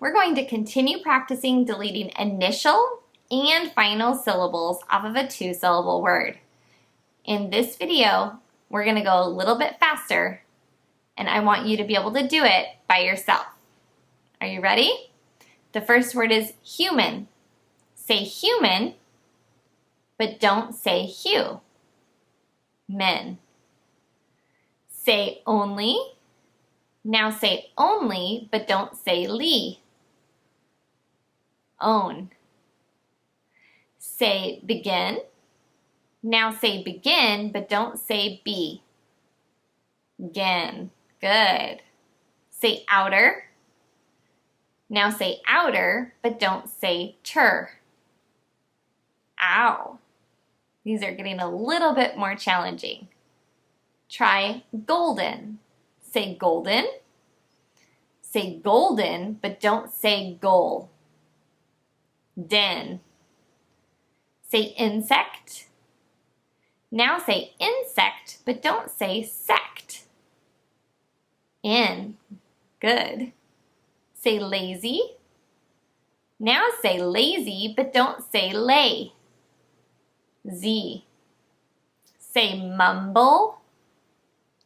we're going to continue practicing deleting initial and final syllables off of a 2-syllable word. In this video, we're going to go a little bit faster, and I want you to be able to do it by yourself. Are you ready? The first word is human. Say human, but don't say hue. Men. Say only. Now say only, but don't say lee. Own. Say begin. Now say begin, but don't say be. Gin. Good. Say outer. Now say outer, but don't say ter. Ow. These are getting a little bit more challenging. Try golden. Say golden. Say golden, but don't say goal. Den. Say insect. Now say insect, but don't say sect. In. Good. Say lazy. Now say lazy, but don't say lay. Z. Say mumble.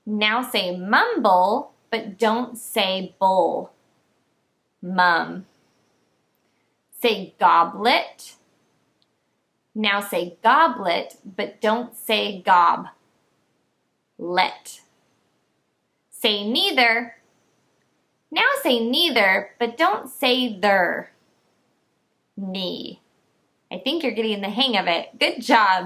Now say mumble, but don't say bowl. Mum. Say goblet. Now say goblet, but don't say gob. Let. Say neither. Now say neither, but don't say there. Knee. I think you're getting the hang of it. Good job.